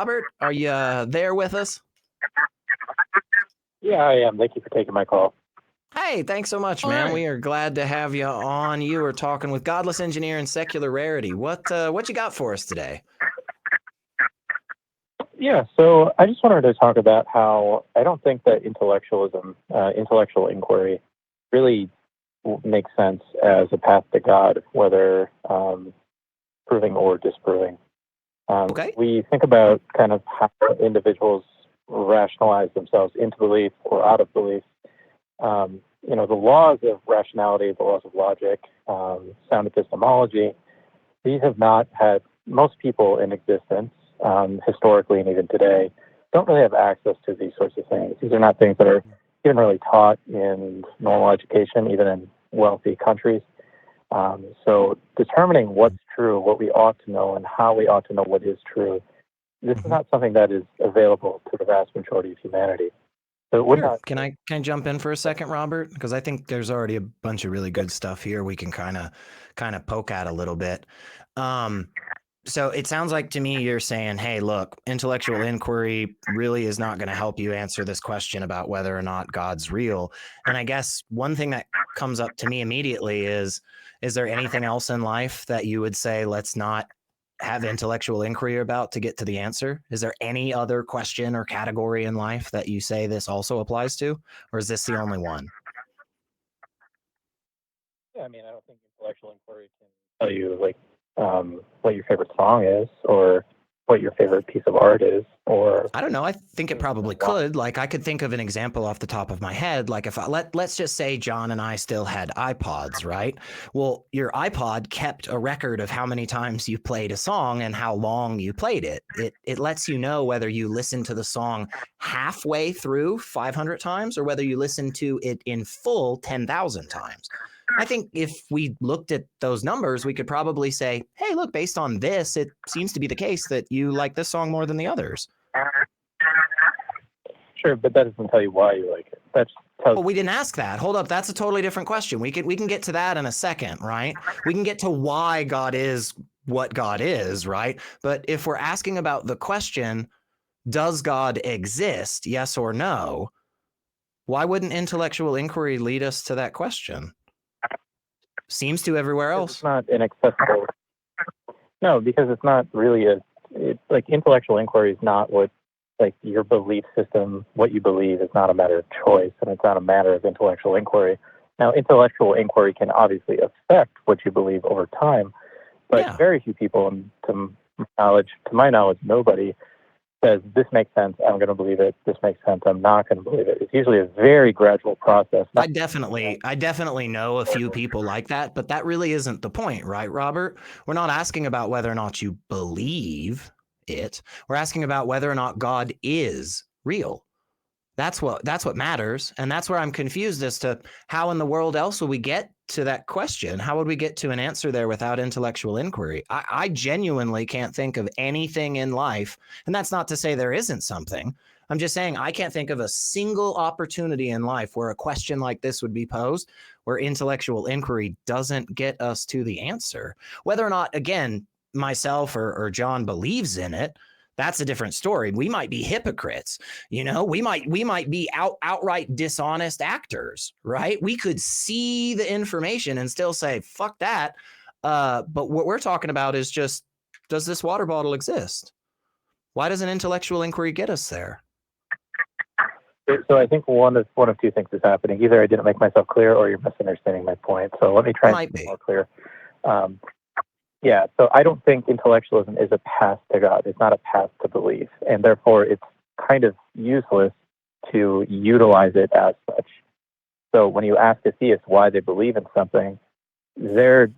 Robert, are you there with us? Yeah, I am. Thank you for taking my call. Hey, thanks so much, All man. right. We are glad to have you on. You were talking with Godless Engineer and Secular Rarity. What you got for us today? Yeah, so I just wanted to talk about how I don't think that intellectualism, intellectual inquiry, really makes sense as a path to God, whether proving or disproving. Okay. We think about kind of how individuals rationalize themselves into belief or out of belief. The laws of rationality, the laws of logic, sound epistemology, these have not had most people in existence, historically and even today, don't really have access to these sorts of things. These are not things that are even really taught in normal education, even in wealthy countries. So determining what's true, what we ought to know, and how we ought to know what is true, this is not something that is available to the vast majority of humanity. So it would not. Can I jump in for a second, Robert? Because I think there's already a bunch of really good stuff here we can kind of poke at a little bit. So it sounds like to me you're saying, hey, look, intellectual inquiry really is not going to help you answer this question about whether or not God's real. And I guess one thing that comes up to me immediately is there anything else in life that you would say, let's not have intellectual inquiry about to get to the answer? Is there any other question or category in life that you say this also applies to? Or is this the only one? Yeah, I mean, I don't think intellectual inquiry can tell you what your favorite song is, or what your favorite piece of art is, or I don't know. I think it probably could. Like, I could think of an example off the top of my head. Like, if let's just say John and I still had iPods, right? Well, your iPod kept a record of how many times you played a song and how long you played it. It lets you know whether you listened to the song halfway through 500 times or whether you listened to it in full 10,000 times. I think if we looked at those numbers, we could probably say, hey, look, based on this, it seems to be the case that you like this song more than the others. Sure, but that doesn't tell you why you like it. That's Well, we didn't ask that. Hold up, that's a totally different question. We can get to that in a second, right? We can get to why God is what God is, right? But if we're asking about the question, does God exist, yes or no, why wouldn't intellectual inquiry lead us to that question? Seems to everywhere else. It's not inaccessible. No, because it's not really like intellectual inquiry is not what, like, your belief system, what you believe is not a matter of choice, and it's not a matter of intellectual inquiry. Now, intellectual inquiry can obviously affect what you believe over time, but very few people, and to my knowledge, nobody says, this makes sense, I'm going to believe it. This makes sense, I'm not going to believe it. It's usually a very gradual process. I definitely know a few people like that, but that really isn't the point, right, Robert? We're not asking about whether or not you believe it. We're asking about whether or not God is real. That's what matters. And that's where I'm confused as to how in the world else will we get to that question? How would we get to an answer there without intellectual inquiry? I genuinely can't think of anything in life. And that's not to say there isn't something. I'm just saying I can't think of a single opportunity in life where a question like this would be posed, where intellectual inquiry doesn't get us to the answer. Whether or not, again, myself or John believes in it, that's a different story. We might be hypocrites, we might be outright dishonest actors, right? We could see the information and still say, fuck that. But what we're talking about is just, does this water bottle exist? Why does an intellectual inquiry get us there? So I think one of two things is happening. Either I didn't make myself clear or you're misunderstanding my point. So let me try and be more clear. Yeah, so I don't think intellectualism is a path to God. It's not a path to belief, and therefore it's kind of useless to utilize it as such. So when you ask a theist why they believe in something, their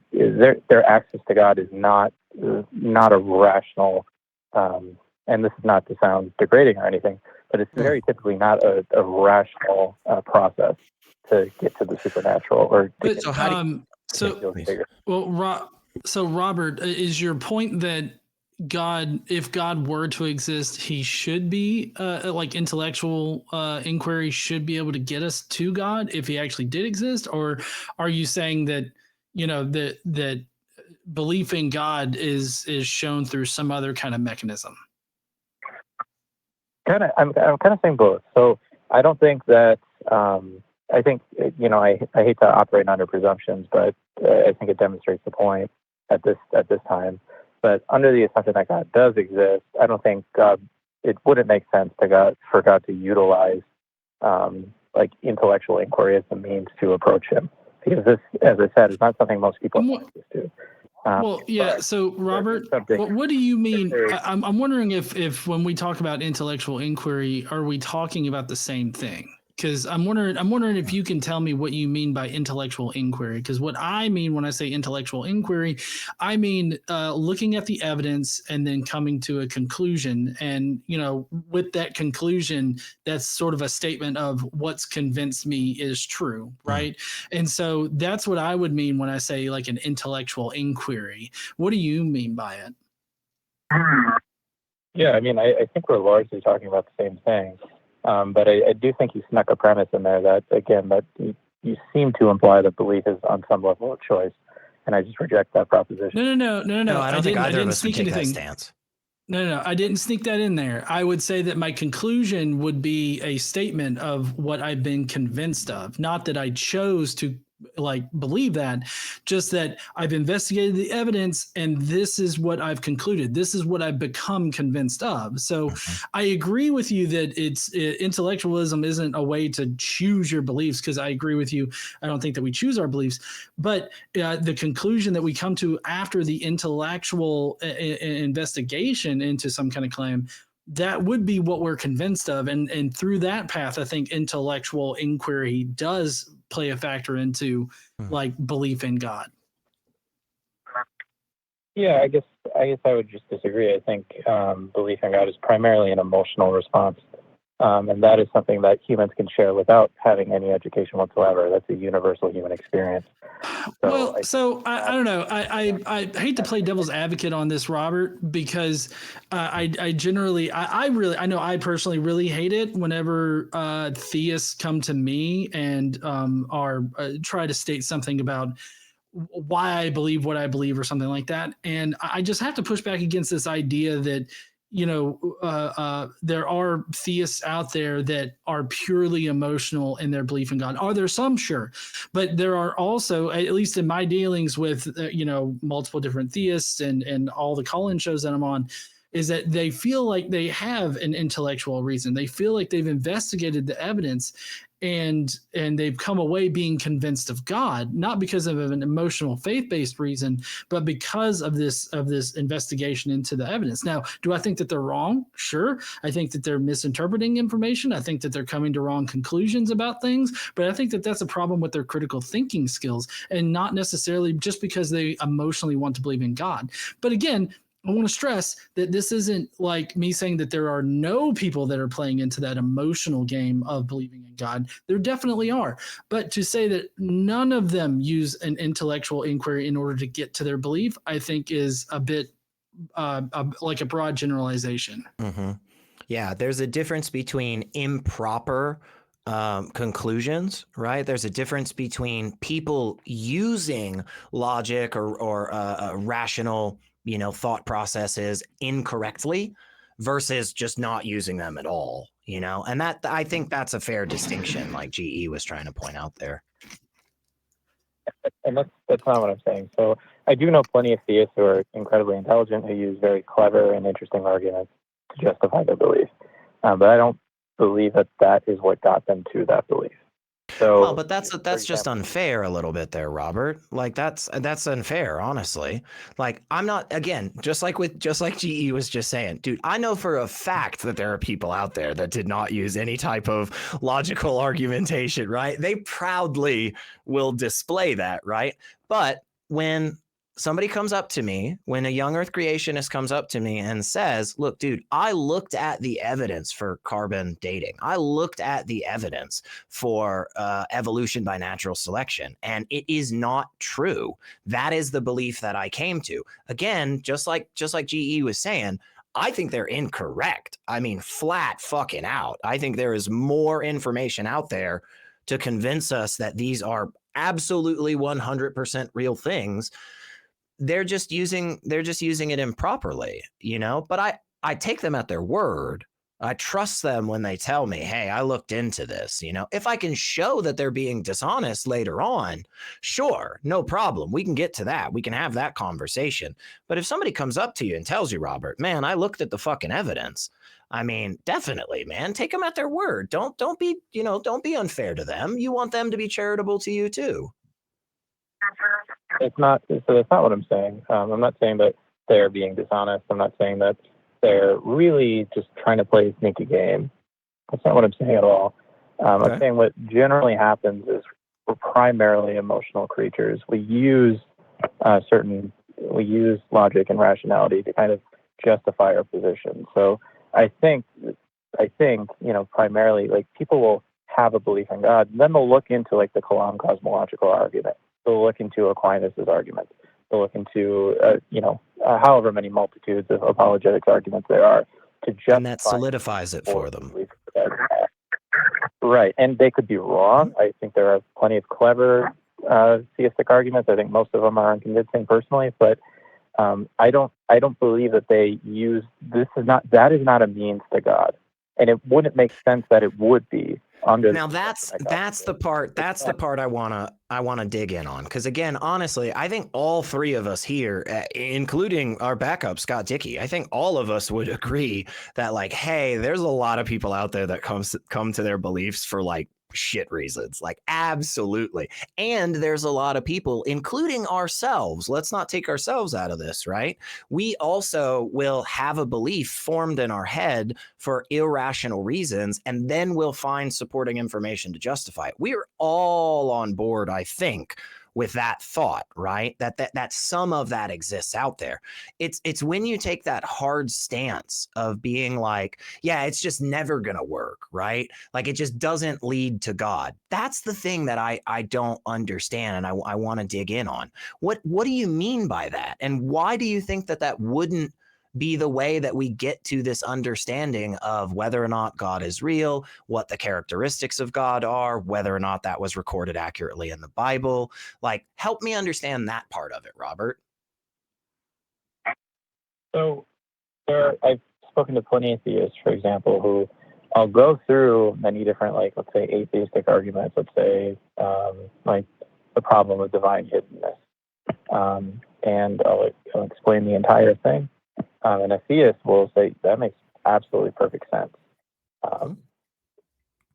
access to God is not a rational, and this is not to sound degrading or anything, but it's very typically not a rational process to get to the supernatural or. So Robert, is your point that if God were to exist, he should be like intellectual inquiry should be able to get us to God if he actually did exist? Or are you saying that, that belief in God is shown through some other kind of mechanism? I'm kind of saying both. So I don't think that, I think, I hate to operate under presumptions, but I think it demonstrates the point at this time. But under the assumption that God does exist, I don't think it wouldn't make sense for God to utilize like intellectual inquiry as the means to approach him, because this, as I said, is not something most people have access to. Well, yeah. So, Robert, what do you mean? I'm wondering if when we talk about intellectual inquiry, are we talking about the same thing? Because I'm wondering if you can tell me what you mean by intellectual inquiry. Because what I mean when I say intellectual inquiry, I mean looking at the evidence and then coming to a conclusion. And with that conclusion, that's sort of a statement of what's convinced me is true, right? And so that's what I would mean when I say like an intellectual inquiry. What do you mean by it? Yeah, I mean, I think we're largely talking about the same thing. But I do think you snuck a premise in there that you seem to imply that belief is on some level of choice, and I just reject that proposition. No. I don't think either of us would take that stance. No. I didn't sneak that in there. I would say that my conclusion would be a statement of what I've been convinced of, not that I chose to believe that, just that I've investigated the evidence and this is what I've concluded. This is what I've become convinced of. So I agree with you that intellectualism isn't a way to choose your beliefs, because I agree with you. I don't think that we choose our beliefs, but the conclusion that we come to after the intellectual investigation into some kind of claim, that would be what we're convinced of. And through that path, I think intellectual inquiry does play a factor into belief in God. Yeah, I guess I would just disagree. I think belief in God is primarily an emotional response. And that is something that humans can share without having any education whatsoever. That's a universal human experience. So, I don't know. I hate to play devil's advocate on this, Robert, because I know I personally really hate it whenever theists come to me and are try to state something about why I believe what I believe or something like that. And I just have to push back against this idea that there are theists out there that are purely emotional in their belief in God. Are there some? Sure. But there are also, at least in my dealings with, multiple different theists and all the call-in shows that I'm on, is that they feel like they have an intellectual reason. They feel like they've investigated the evidence and they've come away being convinced of God, not because of an emotional faith-based reason, but because of this investigation into the evidence. Now, do I think that they're wrong? Sure. I think that they're misinterpreting information. I think that they're coming to wrong conclusions about things, but I think that that's a problem with their critical thinking skills and not necessarily just because they emotionally want to believe in God. But again, I want to stress that this isn't like me saying that there are no people that are playing into that emotional game of believing in God. There definitely are. But to say that none of them use an intellectual inquiry in order to get to their belief, I think is a bit like a broad generalization. Mm-hmm. Yeah, there's a difference between improper conclusions, right? There's a difference between people using logic or rational thought processes incorrectly versus just not using them at all, and that I think that's a fair distinction, like GE was trying to point out there. And that's not what I'm saying. So I do know plenty of theists who are incredibly intelligent, who use very clever and interesting arguments to justify their belief. But I don't believe that is what got them to that belief. So, well, but that's just unfair a little bit there, Robert. Like that's unfair, honestly. Like I'm not, again, just like GE was just saying, dude, I know for a fact that there are people out there that did not use any type of logical argumentation, right? They proudly will display that, right? But when somebody comes up to me, when a young earth creationist comes up to me and says, look, dude, I looked at the evidence for carbon dating. I looked at the evidence for evolution by natural selection, and it is not true. That is the belief that I came to. Again, just like GE was saying, I think they're incorrect. I mean, flat fucking out. I think there is more information out there to convince us that these are absolutely 100% real things. They're just using it improperly, but I take them at their word. I trust them when they tell me, hey, I looked into this. If I can show that they're being dishonest later on, sure, no problem. We can get to that. We can have that conversation. But if somebody comes up to you and tells you, Robert, man, I looked at the fucking evidence. I mean, definitely, man, take them at their word. Don't be unfair to them. You want them to be charitable to you too. It's not. So that's not what I'm saying. I'm not saying that they're being dishonest. I'm not saying that they're really just trying to play a sneaky game. That's not what I'm saying at all. Okay. I'm saying what generally happens is we're primarily emotional creatures. We use logic and rationality to kind of justify our position. So I think, primarily, like, people will have a belief in God, and then they'll look into, like, the Kalam cosmological argument. They'll look into Aquinas's argument. They'll look into, however many multitudes of apologetics arguments there are to justify. And that solidifies it for them. Right. And they could be wrong. I think there are plenty of clever theistic arguments. I think most of them are unconvincing personally, but I don't believe that they use, that is not a means to God. And it wouldn't make sense that it would be. Now that's the part I want to dig in on, because again, honestly, I think all three of us here, including our backup Scott Dickey, I think all of us would agree that, like, hey, there's a lot of people out there that come to their beliefs for, like, shit reasons, like, absolutely. And there's a lot of people, including ourselves, let's not take ourselves out of this, right? We also will have a belief formed in our head for irrational reasons, and then we'll find supporting information to justify it. We're all on board, I think, with that thought, right? That some of that exists out there. It's when you take that hard stance of being like, yeah, it's just never gonna work, right? Like, it just doesn't lead to God. That's the thing that I don't understand, and I want to dig in on. What do you mean by that? And why do you think that wouldn't be the way that we get to this understanding of whether or not God is real, what the characteristics of God are, whether or not that was recorded accurately in the Bible? Like, help me understand that part of it, Robert. So I've spoken to plenty of theists, for example, who I'll go through many different, like, let's say, atheistic arguments, let's say, like the problem of divine hiddenness. And I'll explain the entire thing. And a theist will say, that makes absolutely perfect sense.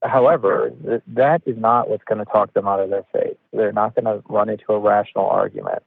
However, that is not what's going to talk them out of their faith. They're not going to run into a rational argument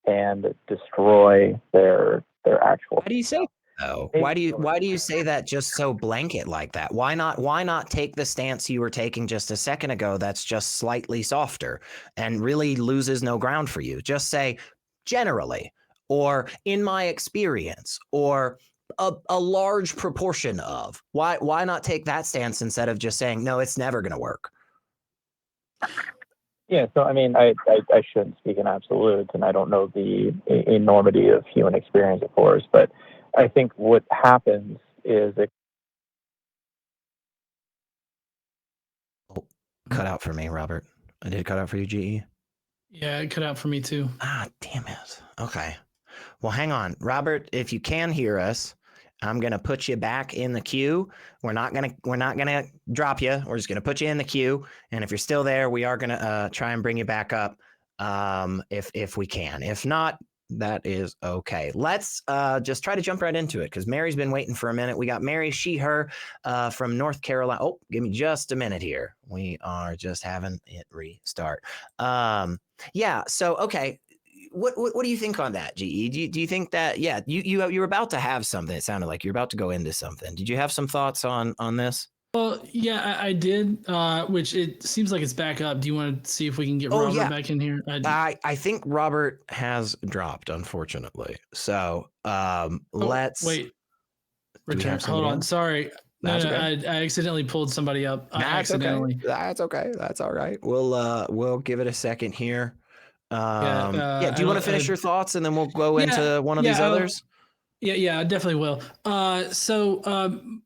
and destroy their actual. Why do you say so? Why do you say that just so blanket like that? Why not take the stance you were taking just a second ago that's just slightly softer and really loses no ground for you? Just say, generally, or in my experience, or a large proportion of. Why not take that stance instead of just saying, no, it's never going to work? Yeah, so I mean, I shouldn't speak in absolutes, and I don't know the enormity of human experience, of course, but I think what happens is it cut out for me, Robert. I did cut out for you, GE. Yeah, it cut out for me too. Ah, damn it. Okay. Well, hang on, Robert. If you can hear us, I'm gonna put you back in the queue. We're not gonna drop you. We're just gonna put you in the queue. And if you're still there, we are gonna try and bring you back up, if we can. If not, that is okay. Let's just try to jump right into it, because Mary's been waiting for a minute. We got Mary, she, her, from North Carolina. Oh, give me just a minute here. We are just having it restart. Yeah. So okay. What do you think on that, GE? Do you think that, yeah, you were about to have something? It sounded like you're about to go into something. Did you have some thoughts on this? Well, yeah, I did. Which it seems like it's back up. Do you want to see if we can get Robert back in here? I think Robert has dropped, unfortunately. So let's wait. Return. Hold on. Sorry. No, okay. I accidentally pulled somebody up. Accidentally. Okay. That's okay. That's all right. We'll give it a second here. Do you want to finish your thoughts and then we'll go into one of these others? Yeah, I definitely will. So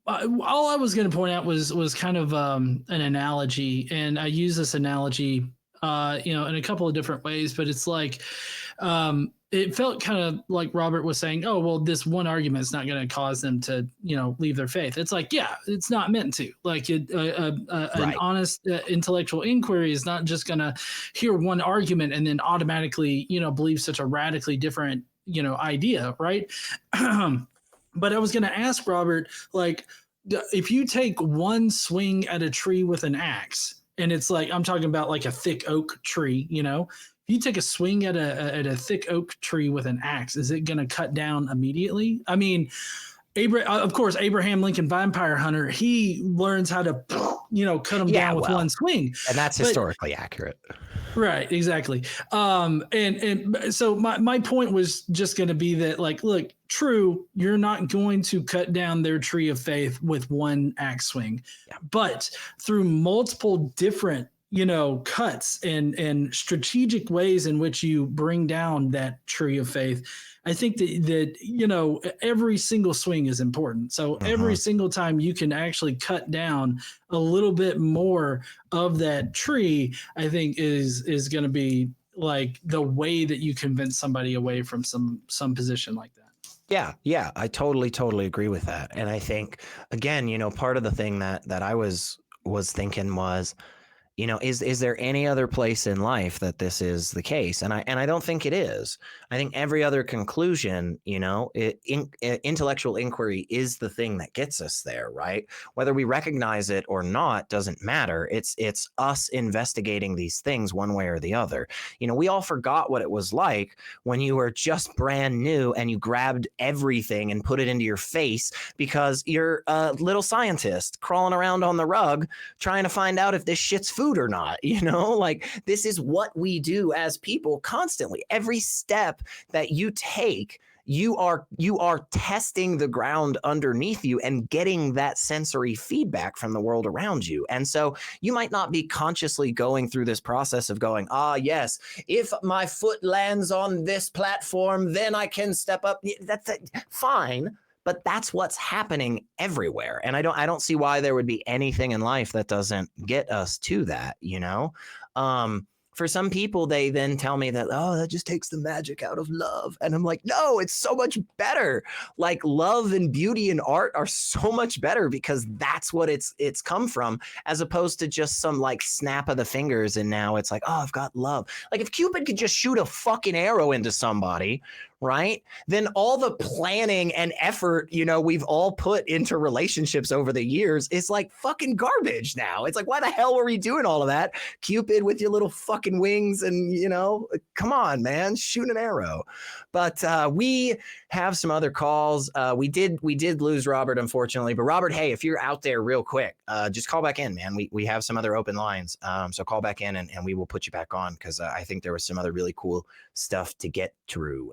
all I was going to point out was kind of an analogy, and I use this analogy, in a couple of different ways, but it's like, it felt kind of like Robert was saying, oh, well, this one argument is not going to cause them to, leave their faith. It's like, yeah, it's not meant to. Like an honest intellectual inquiry is not just going to hear one argument and then automatically, believe such a radically different, idea. Right. But I was going to ask Robert, like, if you take one swing at a tree with an axe, and it's like, I'm talking about like a thick oak tree, if you take a swing at a thick oak tree with an axe, is it going to cut down immediately? I mean, of course, Abraham Lincoln Vampire Hunter, he learns how to, cut them down with one swing. And that's historically accurate. Right, exactly. And so my point was just going to be that, like, look, true, you're not going to cut down their tree of faith with one axe swing, but through multiple different, cuts and strategic ways in which you bring down that tree of faith, I think that every single swing is important. So every single time you can actually cut down a little bit more of that tree, I think is going to be like the way that you convince somebody away from some position like that. Yeah, I totally agree with that. And I think, again, part of the thing that I was thinking was, is there any other place in life that this is the case? And I don't think it is. I think every other conclusion, intellectual inquiry is the thing that gets us there, right? Whether we recognize it or not doesn't matter. It's us investigating these things one way or the other. We all forgot what it was like when you were just brand new and you grabbed everything and put it into your face because you're a little scientist crawling around on the rug trying to find out if this shit's food or not. Like, this is what we do as people constantly. Every step that you take, you are testing the ground underneath you and getting that sensory feedback from the world around you. And so you might not be consciously going through this process of going, yes, if my foot lands on this platform, then I can step up. That's fine. But that's what's happening everywhere. And I don't see why there would be anything in life that doesn't get us to that, For some people, they then tell me that, that just takes the magic out of love. And I'm like, no, it's so much better. Like, love and beauty and art are so much better because that's what it's come from, as opposed to just some like snap of the fingers. And now it's like, I've got love. Like, if Cupid could just shoot a fucking arrow into somebody, right? Then all the planning and effort, we've all put into relationships over the years is like fucking garbage now. It's like, why the hell were we doing all of that? Cupid with your little fucking wings and, come on, man, shoot an arrow. But we have some other calls. We did lose Robert, unfortunately. But Robert, hey, if you're out there real quick, just call back in, man. We have some other open lines. So call back in and we will put you back on because I think there was some other really cool stuff to get through.